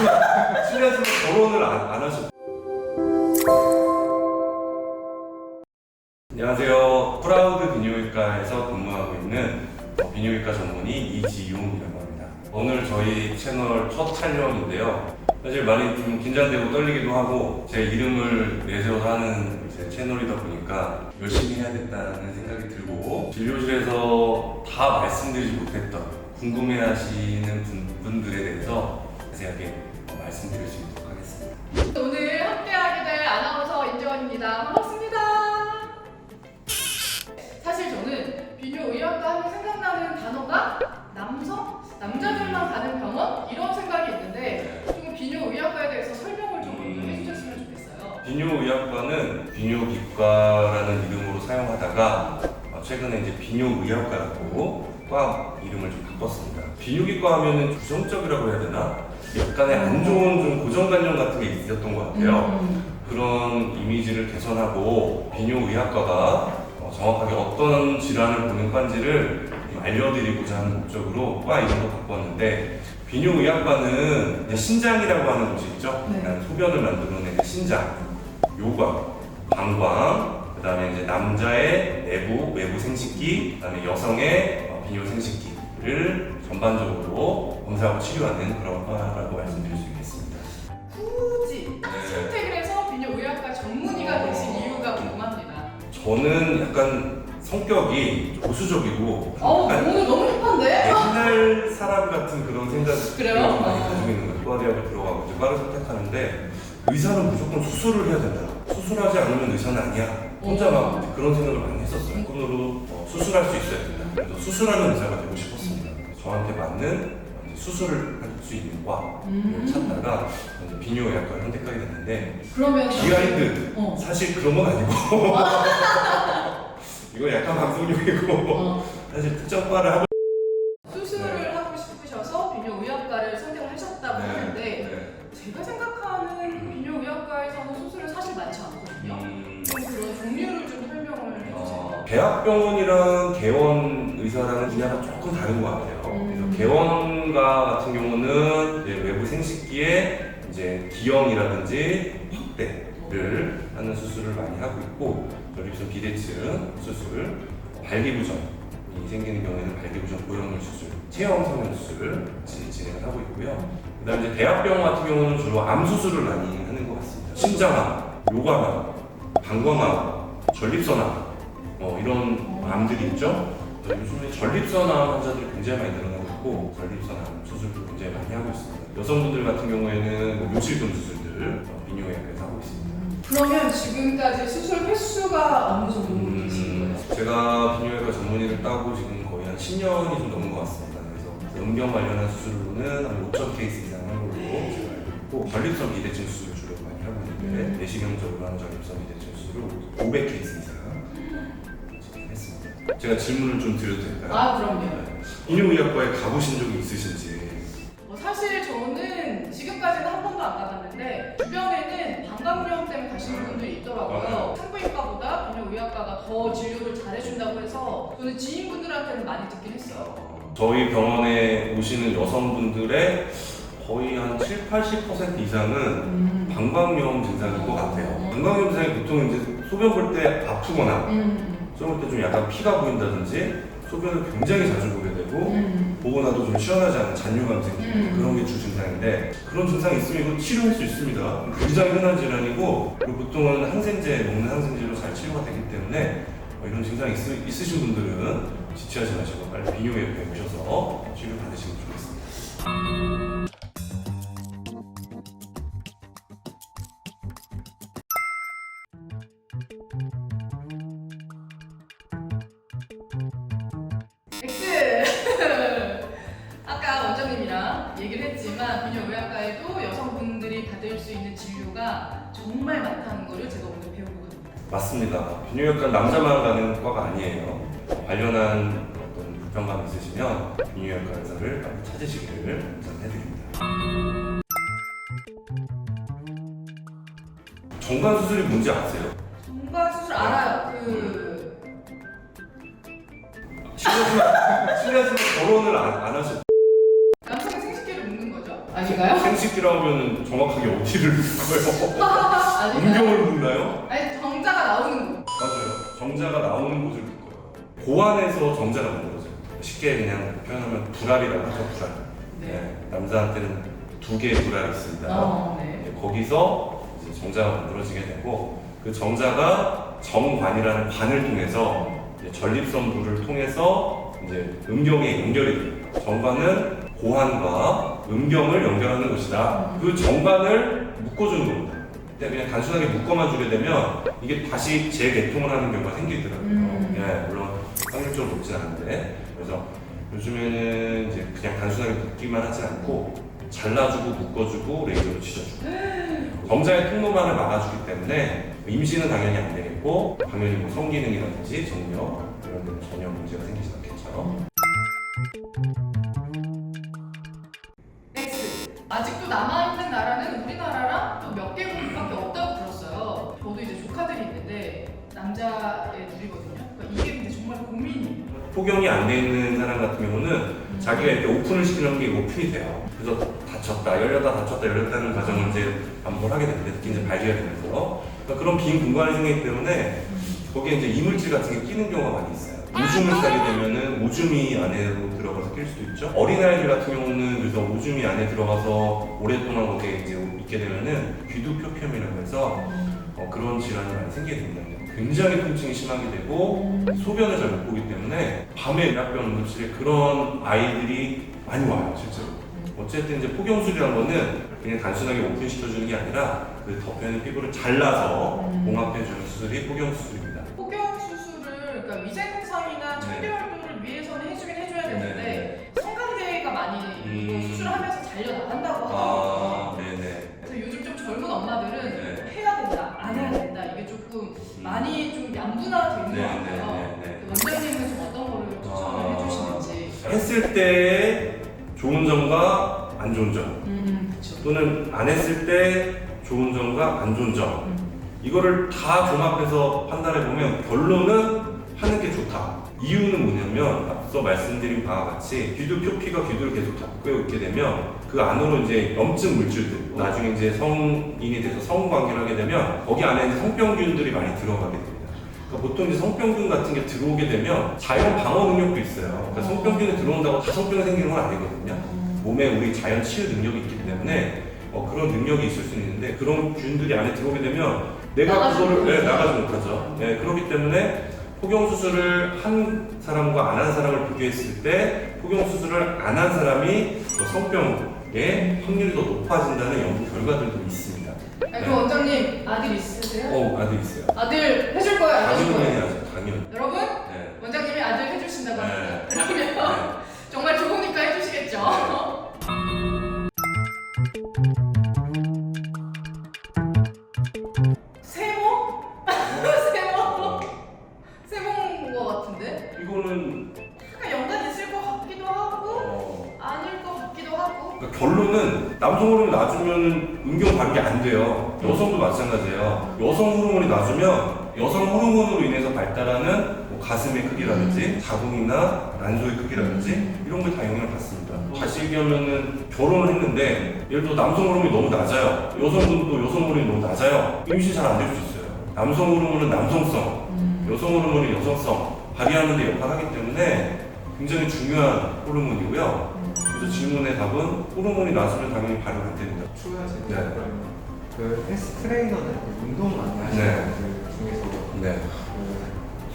실례하지만 결혼을 안 하셨. 안녕하세요. 프라우드 비뇨기과에서 근무하고 있는 비뇨기과 전문의 이지용이라고 합니다. 오늘 저희 채널 첫 촬영인데요. 사실 많이 좀 긴장되고 떨리기도 하고 제 이름을 내세워서 하는 이제 채널이다 보니까 열심히 해야겠다는 생각이 들고 진료실에서 다 말씀드리지 못했던 궁금해하시는 분들에 대해서 자세하게 말씀드릴 수 있도록 하겠습니다. 오늘 함께하게 될 아나운서 임재원입니다. 반갑습니다. 사실 저는 비뇨의학과 하면 생각나는 단어가 남자들만 가는 병원? 이런 생각이 있는데 좀 비뇨의학과에 대해서 설명을 좀 먼저 해주셨으면 좋겠어요. 비뇨의학과는 비뇨기과라는 이름으로 사용하다가 최근에 이제 비뇨의학과라고 과 이름을 좀 바꿨습니다. 비뇨기과 하면은 부정적이라고 해야 되나? 약간의 안 좋은 좀 고정관념 같은 게 있었던 것 같아요. 그런 이미지를 개선하고 비뇨의학과가 정확하게 어떤 질환을 보는 과인지를 알려드리고자 하는 목적으로 과 이름도 바꿨는데, 비뇨의학과는 이제 신장이라고 하는 곳이 있죠. 네. 소변을 만들어내는 신장, 요관, 방광, 그 다음에 이제 남자의 외부 생식기, 그 다음에 여성의 비뇨 생식기를 전반적으로 검사하고 치료하는 그런 과라고 말씀드릴 수 있겠습니다. 굳이 선택을 해서 비뇨의학과 전문의가 되신 이유가 궁금합니다. 저는 약간 성격이 보수적이고 오늘 너무 힙한데? 옛날 사람 같은 그런 생각을 그래요? 좀 많이 가지고 있는 거예요. 의과대학을 들어가고 이제 과를 선택하는데 의사는 무조건 수술을 해야 된다. 수술하지 않으면 의사는 아니야. 혼자 막 그런 생각을 많이 했었어요. 꿈으로 수술할 수 있어야 된다. 그래서 수술하는 의사가 되고 싶었습니다. 저한테 맞는 수술을 할 수 있는 과를 찾다가 이제 비뇨의학과를 선택하게 됐는데, 그러면 비하인드 사실 그런 건 아니고 이거 약간 방송용이고 사실 특정 과를 하고 수술을 하고 싶으셔서 비뇨의학과를 선택을 하셨다고 하는데 제가 생각하는 비뇨의학과에서는 수술은 사실 많지 않거든요. 그럼 그런 종류를 좀 설명을 해주세요. 대학병원이랑 개원 의사랑은 분야가 조금 다른 것 같아요. 그래서 개원과 같은 경우는 이제 외부 생식기에 이제 기형이라든지 확대를 하는 수술을 많이 하고 있고, 전립선 비대증 수술, 발기부전이 생기는 경우에는 발기부전 고형물 수술, 체형 성형 수술을 진행을 하고 있고요. 그다음에 이제 대학병원 같은 경우는 주로 암 수술을 많이 하는 것 같습니다. 신장암, 요관암, 방광암, 전립선암 이런 암들이 있죠. 요즘에 전립선암 환자들이 굉장히 많이 늘어나고 있고 전립선암 수술도 굉장히 많이 하고 있습니다. 여성분들 같은 경우에는 묘실금 수술들 비뇨의학과에서 하고 있습니다. 그러면 지금까지 수술 횟수가 어느 정도 되신 거예요? 제가 비뇨의과 전문의를 따고 지금 거의 한 10년이 좀 넘은 것 같습니다. 그래서 음경 관련한 수술로는 한 5,000 케이스 이상 한 걸로 제가 알고 있고, 전립선 비대증 수술을 주로 많이 하고 있는데 내시경적으로 하는 전립선 비대증 수술을 500 케이스 이상 했습니다. 제가 질문을 좀 드려도 될까요? 그럼요. 비뇨의학과에 가보신 적이 있으신지? 사실 저는 지금까지는 한 번도 안 가봤는데 주변에는 방광염 때문에 가시는 분들이 있더라고요. 산부인과보다 비뇨의학과가 더 진료를 잘해준다고 해서 저는 지인분들한테는 많이 듣긴 했어요. 저희 병원에 오시는 여성분들의 거의 한 70-80% 이상은 방광염 증상인 것 같아요. 방광염 증상이 보통 이제 소변 볼 때 아프거나 소변 볼 때 좀 약간 피가 보인다든지 소변을 굉장히 자주 보게 되고 보고 나도 좀 시원하지 않은 잔류감 생기는 그런 게 주 증상인데, 그런 증상이 있으면 이거 치료할 수 있습니다. 굉장히 흔한 질환이고, 그리고 보통은 항생제, 먹는 항생제로 잘 치료가 되기 때문에 이런 증상이 있으신 분들은 지체하지 마시고 빨리 비뇨의학과에 오셔서 치료 받으시면 좋겠습니다. 아까 원장님이랑 얘기를 했지만 비뇨의학과에도 여성분들이 받을 수 있는 진료가 정말 많다는 거를 제가 오늘 배우고 갑니다. 맞습니다. 비뇨의학과는 남자만 가는 과가 아니에요. 관련한 어떤 불편감 있으시면 비뇨의학과 의사를 빨리 찾으시기를 권장해드립니다. 정관 수술이 뭔지 아세요? 정관 수술 알아요. 실례지만 결혼을 안 하셨. 남성의 생식기를 묶는 거죠? 아닌가요? 생식기라 하면 정확하게 어디를 묶어요? 아닌가요? 음경을 묶나요? 아니 정자가 나오는 곳. 맞아요. 정자가 나오는 곳을 묶어요. 고안에서 정자가 만들어져요. 쉽게 그냥 표현하면 불알이라고 하죠. 불알. 네. 남자한테는 2개의 불알이 있습니다. 네. 네, 거기서 이제 정자가 만들어지게 되고 그 정자가 정관이라는 관을 통해서 이제 전립선부를 통해서 이제 음경에 연결이 돼요. 정관은 고환과 음경을 연결하는 곳이다. 그 정관을 묶어주는 겁니다. 근데 그냥 단순하게 묶어만 주게 되면 이게 다시 재개통을 하는 경우가 생기더라고요. 예, 물론 확률적으로 높진 않은데. 그래서 요즘에는 이제 그냥 단순하게 묶기만 하지 않고 잘라주고 묶어주고 레이저로 치셔주고 정자의 통로만을 막아주기 때문에 임신은 당연히 안 되겠고 당연히 뭐 성기능이라든지 정력 이런 데는 전혀 문제가 생기지 않겠죠. X. 아직도 남아있는 나라는 우리나라랑 또 몇 개국밖에 없다고 들었어요. 저도 이제 조카들이 있는데 남자의 둘이거든요. 그러니까 이게 근데 정말 고민이에요. 포경이 안 돼 있는 사람 같은 경우는 자기가 이렇게 오픈을 시키는 게 오픈이 돼요. 그래서 닫혔다, 열렸다는 과정을 이제 반복하게 되는데 특히 이제 발기가 되면서 그러니까 그런 빈 공간이 생기기 때문에 거기에 이제 이물질 같은 게 끼는 경우가 많이 있어요. 오줌을 싸게 되면은 오줌이 안으로 들어가서 낄 수도 있죠. 어린아이들 같은 경우는 그래서 오줌이 안에 들어가서 오랫동안 거기에 이제 있게 되면은 귀두표피염이라고 해서 그런 질환이 많이 생기게 됩니다. 굉장히 통증이 심하게 되고 소변을 잘 못 보기 때문에 밤에 유약병 응급실에 그런 아이들이 많이 와요, 실제로. 어쨌든 이제 포경술이라는 거는 그냥 단순하게 오픈시켜주는 게 아니라 그 덮여있는 피부를 잘라서 봉합해주는 수술이 포경수술입니다. 포경 수술을 그러니까 위생상이나 청결도를 위해서는 해주긴 해줘야 되는데 성관계가 많이 이거 수술을 하면서 잘려 나간다고 하더라고요. 네네. 그래서 요즘 좀 젊은 엄마들은 해야 된다, 안 해야 된다 이게 조금 많이 좀 양분화가 되는 것 같아요. 원장님은 좀 어떤 거를 추천을 해주시는지. 했을 때 좋은 점과 안 좋은 점, 그렇죠. 또는 안 했을 때 좋은 점과 안 좋은 점, 이거를 다 종합해서 판단해 보면 결론은 하는 게 좋다. 이유는 뭐냐면 앞서 말씀드린 바와 같이 귀두 표피가 귀두를 계속 덮고 있게 되면 그 안으로 이제 염증 물질들, 나중에 이제 성인이 돼서 성관계를 하게 되면 거기 안에 이제 성병균들이 많이 들어가게 됩니다. 그러니까 보통 이제 성병균 같은 게 들어오게 되면 자연 방어 능력도 있어요. 그러니까 성병균이 들어온다고 다 성병이 생기는 건 아니거든요. 몸에 우리 자연 치유 능력이 있기 때문에 그런 능력이 있을 수 있는데 그런 균들이 안에 들어오게 되면 내가 그거를 나가지 못하죠. 네, 그렇기 때문에 포경 수술을 한 사람과 안 한 사람을 비교했을 때 포경 수술을 안 한 사람이 성병의 확률이 더 높아진다는 연구 결과들도 있습니다. 그럼 원장님 아들 있으세요? 아들 있어요. 아들 해줄 거예요? 안 해줄 당연히 거예요? 해야죠, 당연히. 여러분 네. 원장님이 아들 해주신다고 합니다. 네. 그러면 정말 좋으니까 해주시겠죠? 세모? 세모인 것 같은데? 이거는 약간 연관 있을 것 같기도 하고 아닐 것 같기도 하고. 그러니까 결론은 남성 호르몬이 낮으면 음경 발기 안 돼요. 여성도 마찬가지예요. 여성 호르몬이 낮으면 여성 호르몬으로 인해서 발달하는 뭐 가슴의 크기라든지 자궁이나 난소의 크기라든지 이런 걸 다 영향을 받습니다. 다시 얘기하면은 결혼을 했는데 예를 들어 남성 호르몬이 너무 낮아요. 여성분도 여성 호르몬이 너무 낮아요. 임신 잘 안 될 수 있어요. 남성 호르몬은 남성성, 여성 호르몬은 여성성 발휘하는 데 역할을 하기 때문에 굉장히 중요한 호르몬이고요. 그래서 질문의 답은 호르몬이 낮으면 당연히 발효 안 됩니다. 추가하실 때 네. 그 헬스 트레이너는 운동 많이 하시는 네. 분들 중에서 네.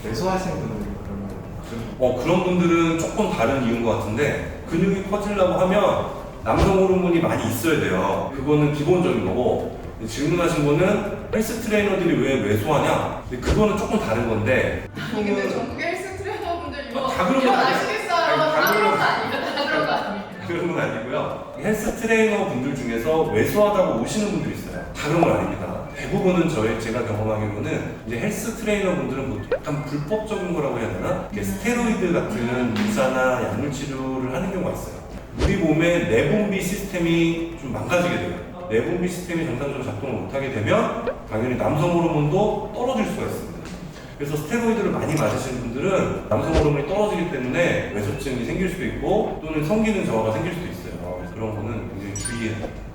그 매소하신 분들이 그러면 좀 그런 분들은 조금 다른 이유인 것 같은데 근육이 커지려고 하면 남성 호르몬이 많이 있어야 돼요. 그거는 기본적인 거고 질문하신 분은 헬스 트레이너들이 왜 매소하냐? 근데 그거는 조금 다른 건데 아니 근데 전국의 헬스 트레이너분들 이거 다 그런 건 아니에요. 아시겠어요? 아니, 다 다 그런 그런 거 아니에요? 다 그런 거 아니에요? 그런 건 아니고요. 헬스 트레이너 분들 중에서 왜소하다고 오시는 분들이 있어요. 다 그런 건 아닙니다. 대부분은 제가 경험하기로는 이제 헬스 트레이너 분들은 뭐 약간 불법적인 거라고 해야 되나? 이렇게 스테로이드 같은 주사나 약물 치료를 하는 경우가 있어요. 우리 몸의 내분비 시스템이 좀 망가지게 돼요. 내분비 시스템이 정상적으로 작동을 못하게 되면 당연히 남성 호르몬도 떨어질 수가 있습니다. 그래서 스테로이드를 많이 맞으시는 분들은 남성 호르몬이 떨어지기 때문에 외소증이 생길 수도 있고 또는 성기능 저하가 생길 수도 있어요. 그래서 그런 거는 굉장히 주의 즐기게 됩니다.